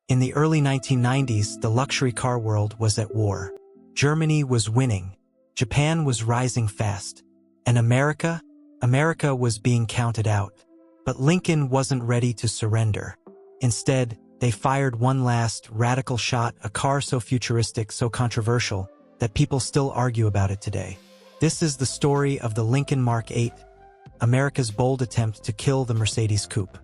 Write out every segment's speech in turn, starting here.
In the early 1990s, the luxury car world was at war. Germany was winning, Japan was rising fast, and America was being counted out. But Lincoln wasn't ready to surrender. Instead, they fired one last, radical shot, a car so futuristic, so controversial, that people still argue about it today. This is the story of the Lincoln Mark VIII, America's bold attempt to kill the Mercedes coupe.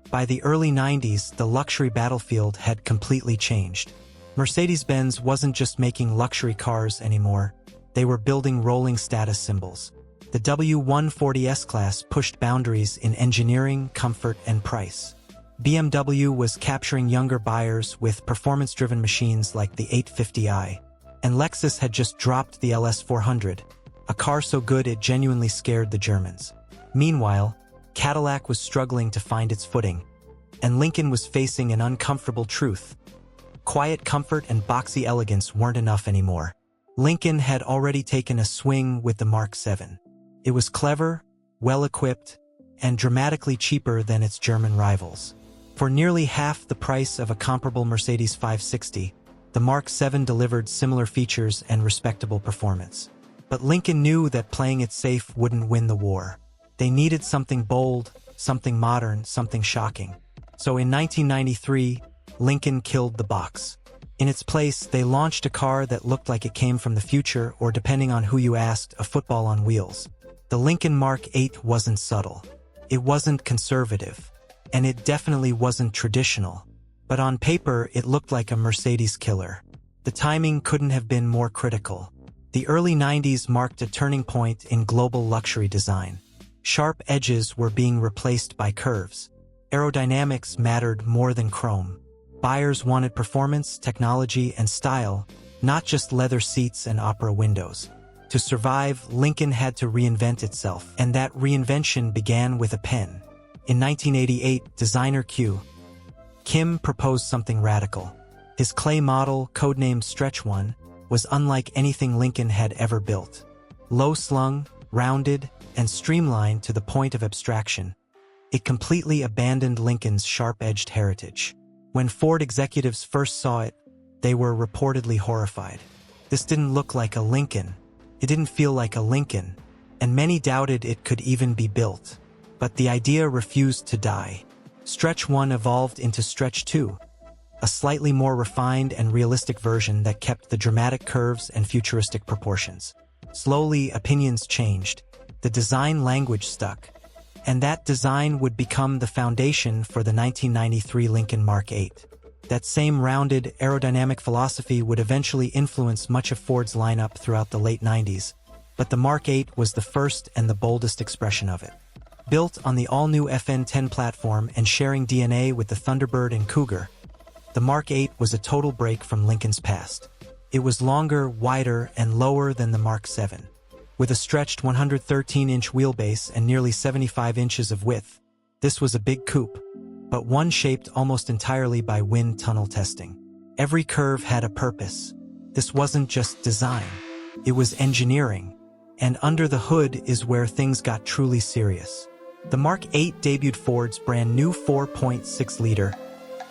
By the early 90s, the luxury battlefield had completely changed. Mercedes-Benz wasn't just making luxury cars anymore, they were building rolling status symbols. The W140 S-Class pushed boundaries in engineering, comfort, and price. BMW was capturing younger buyers with performance-driven machines like the 850i, and Lexus had just dropped the LS400, a car so good it genuinely scared the Germans. Meanwhile, Cadillac was struggling to find its footing, and Lincoln was facing an uncomfortable truth. Quiet comfort and boxy elegance weren't enough anymore. Lincoln had already taken a swing with the Mark VII. It was clever, well-equipped, and dramatically cheaper than its German rivals. For nearly half the price of a comparable Mercedes 560, the Mark VII delivered similar features and respectable performance. But Lincoln knew that playing it safe wouldn't win the war. They needed something bold, something modern, something shocking. So in 1993, Lincoln killed the box. In its place, they launched a car that looked like it came from the future, or depending on who you asked, a football on wheels. The Lincoln Mark VIII wasn't subtle. It wasn't conservative. And it definitely wasn't traditional. But on paper, it looked like a Mercedes killer. The timing couldn't have been more critical. The early 90s marked a turning point in global luxury design. Sharp edges were being replaced by curves. Aerodynamics mattered more than chrome. Buyers wanted performance, technology, and style, not just leather seats and opera windows. To survive, Lincoln had to reinvent itself, and that reinvention began with a pen. In 1988, designer Kim proposed something radical. His clay model, codenamed Stretch One, was unlike anything Lincoln had ever built. Low-slung, rounded, and streamlined to the point of abstraction, it completely abandoned Lincoln's sharp-edged heritage. When Ford executives first saw it, they were reportedly horrified. This didn't look like a Lincoln. It didn't feel like a Lincoln, and many doubted it could even be built. But the idea refused to die. Stretch One evolved into Stretch Two, a slightly more refined and realistic version that kept the dramatic curves and futuristic proportions. Slowly, opinions changed. The design language stuck, and that design would become the foundation for the 1993 Lincoln Mark VIII. That same rounded, aerodynamic philosophy would eventually influence much of Ford's lineup throughout the late 90s, but the Mark VIII was the first and the boldest expression of it. Built on the all-new FN10 platform and sharing DNA with the Thunderbird and Cougar, the Mark VIII was a total break from Lincoln's past. It was longer, wider, and lower than the Mark VII. With a stretched 113-inch wheelbase and nearly 75 inches of width, this was a big coupe, but one shaped almost entirely by wind tunnel testing. Every curve had a purpose. This wasn't just design, it was engineering. And under the hood is where things got truly serious. The Mark VIII debuted Ford's brand new 4.6-liter,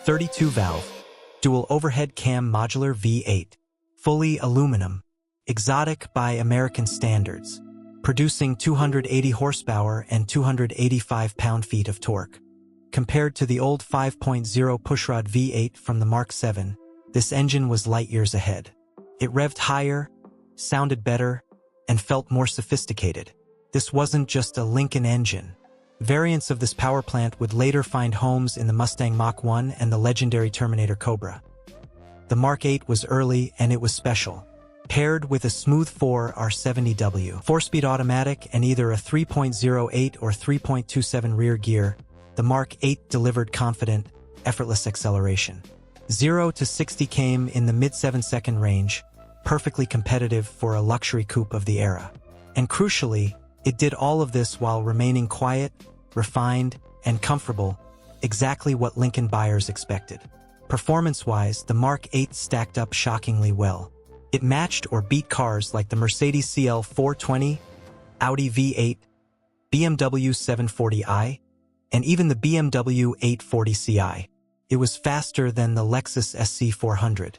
32-valve, dual overhead cam modular V8, fully aluminum, exotic by American standards, producing 280 horsepower and 285 pound-feet of torque. Compared to the old 5.0 pushrod V8 from the Mark VII, this engine was light years ahead. It revved higher, sounded better, and felt more sophisticated. This wasn't just a Lincoln engine. Variants of this power plant would later find homes in the Mustang Mach-1 and the legendary Terminator Cobra. The Mark VIII was early and it was special. Paired with a smooth 4R70W, 4-speed automatic and either a 3.08 or 3.27 rear gear, the Mark VIII delivered confident, effortless acceleration. 0 to 60 came in the mid-7-second range, perfectly competitive for a luxury coupe of the era. And crucially, it did all of this while remaining quiet, refined, and comfortable, exactly what Lincoln buyers expected. Performance-wise, the Mark VIII stacked up shockingly well. It matched or beat cars like the Mercedes CL 420, Audi V8, BMW 740i, and even the BMW 840 Ci. It was faster than the Lexus SC400.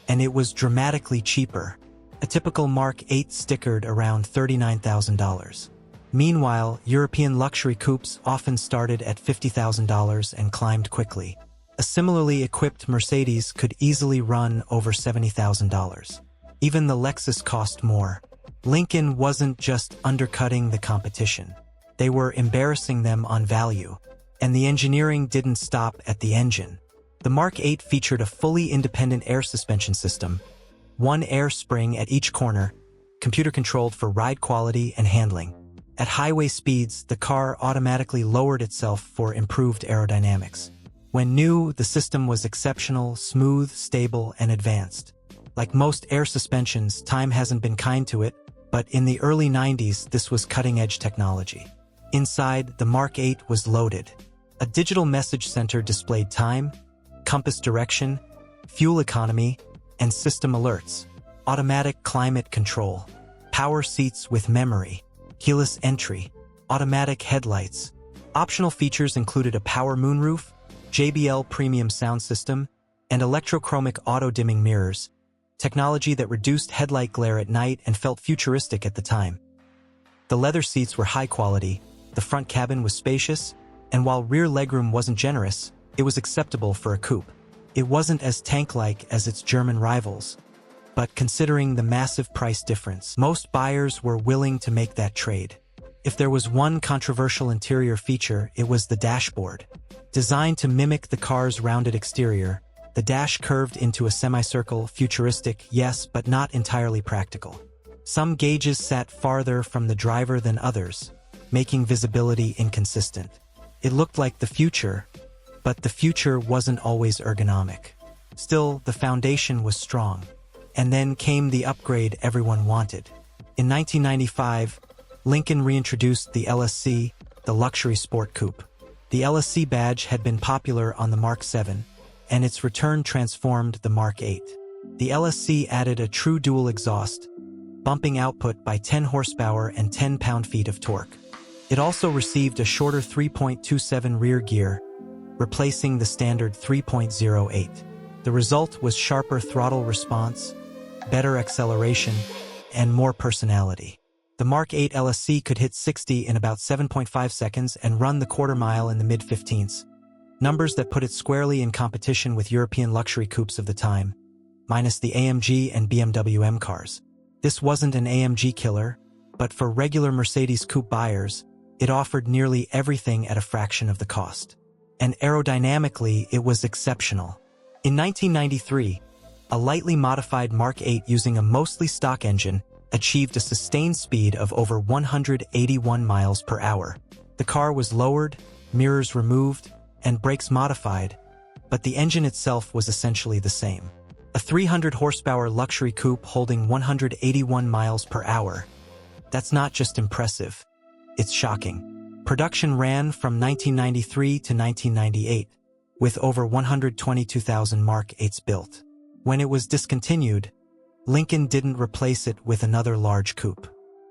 And it was dramatically cheaper. A typical Mark VIII stickered around $39,000. Meanwhile, European luxury coupes often started at $50,000 and climbed quickly. A similarly equipped Mercedes could easily run over $70,000. Even the Lexus cost more. Lincoln wasn't just undercutting the competition. They were embarrassing them on value. And the engineering didn't stop at the engine. The Mark VIII featured a fully independent air suspension system, one air spring at each corner, computer-controlled for ride quality and handling. At highway speeds, the car automatically lowered itself for improved aerodynamics. When new, the system was exceptional, smooth, stable, and advanced. Like most air suspensions, time hasn't been kind to it, but in the early 90s, this was cutting-edge technology. Inside, the Mark VIII was loaded. A digital message center displayed time, compass direction, fuel economy, and system alerts. Automatic climate control, power seats with memory, keyless entry, automatic headlights. Optional features included a power moonroof, JBL premium sound system, and electrochromic auto-dimming mirrors, technology that reduced headlight glare at night and felt futuristic at the time. The leather seats were high quality, the front cabin was spacious, and while rear legroom wasn't generous, it was acceptable for a coupe. It wasn't as tank-like as its German rivals, but considering the massive price difference, most buyers were willing to make that trade. If there was one controversial interior feature, it was the dashboard. Designed to mimic the car's rounded exterior, the dash curved into a semicircle, futuristic, yes, but not entirely practical. Some gauges sat farther from the driver than others, making visibility inconsistent. It looked like the future, but the future wasn't always ergonomic. Still, the foundation was strong. And then came the upgrade everyone wanted. In 1995, Lincoln reintroduced the LSC, the luxury sport coupe. The LSC badge had been popular on the Mark VII, and its return transformed the Mark VIII. The LSC added a true dual exhaust, bumping output by 10 horsepower and 10 pound-feet of torque. It also received a shorter 3.27 rear gear, replacing the standard 3.08. The result was sharper throttle response, better acceleration, and more personality. The Mark VIII LSC could hit 60 in about 7.5 seconds and run the quarter mile in the mid-15s, numbers that put it squarely in competition with European luxury coupes of the time, minus the AMG and BMW M cars. This wasn't an AMG killer, but for regular Mercedes coupe buyers, it offered nearly everything at a fraction of the cost. And aerodynamically, it was exceptional. In 1993, a lightly modified Mark VIII using a mostly stock engine achieved a sustained speed of over 181 miles per hour. The car was lowered, mirrors removed, and brakes modified, but the engine itself was essentially the same. A 300 horsepower luxury coupe holding 181 miles per hour. That's not just impressive, it's shocking. Production ran from 1993 to 1998, with over 122,000 Mark VIIIs built. When it was discontinued, Lincoln didn't replace it with another large coupe.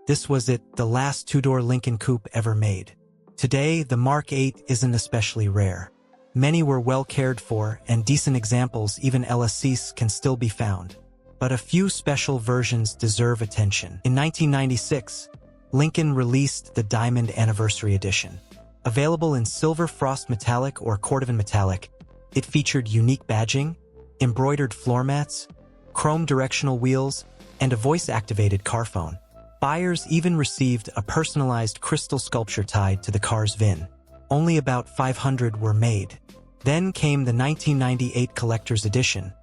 This was the last two-door Lincoln coupe ever made. Today, the Mark VIII isn't especially rare. Many were well cared for, and decent examples, even LSCs, can still be found. But a few special versions deserve attention. In 1996, Lincoln released the Diamond Anniversary Edition. Available in silver frost metallic or cordovan metallic, it featured unique badging, embroidered floor mats, chrome directional wheels, and a voice-activated car phone. Buyers even received a personalized crystal sculpture tied to the car's VIN. Only about 500 were made. Then came the 1998 Collector's Edition,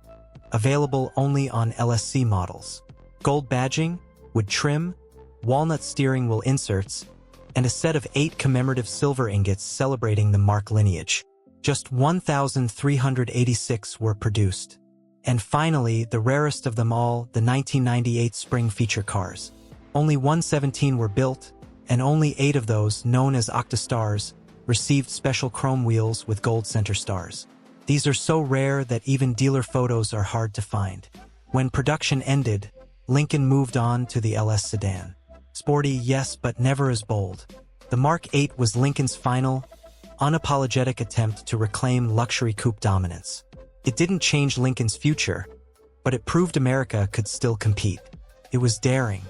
available only on LSC models. Gold badging, wood trim, walnut steering wheel inserts, and a set of 8 commemorative silver ingots celebrating the Mark lineage. Just 1,386 were produced. And finally, the rarest of them all, the 1998 Spring feature cars. Only 117 were built, and only 8 of those, known as Octastars, received special chrome wheels with gold center stars. These are so rare that even dealer photos are hard to find. When production ended, Lincoln moved on to the LS sedan. Sporty, yes, but never as bold. The Mark VIII was Lincoln's final, unapologetic attempt to reclaim luxury coupe dominance. It didn't change Lincoln's future, but it proved America could still compete. It was daring.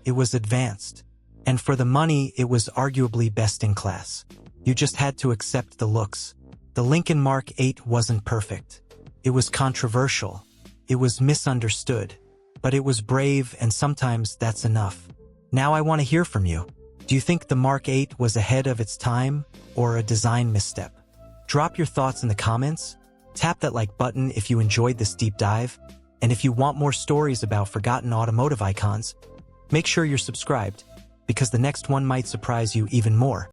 It was advanced. And for the money, it was arguably best in class. You just had to accept the looks. The Lincoln Mark VIII wasn't perfect. It was controversial. It was misunderstood. But it was brave, and sometimes that's enough. Now I want to hear from you. Do you think the Mark VIII was ahead of its time, or a design misstep? Drop your thoughts in the comments. Tap that like button if you enjoyed this deep dive. And if you want more stories about forgotten automotive icons, make sure you're subscribed, because the next one might surprise you even more.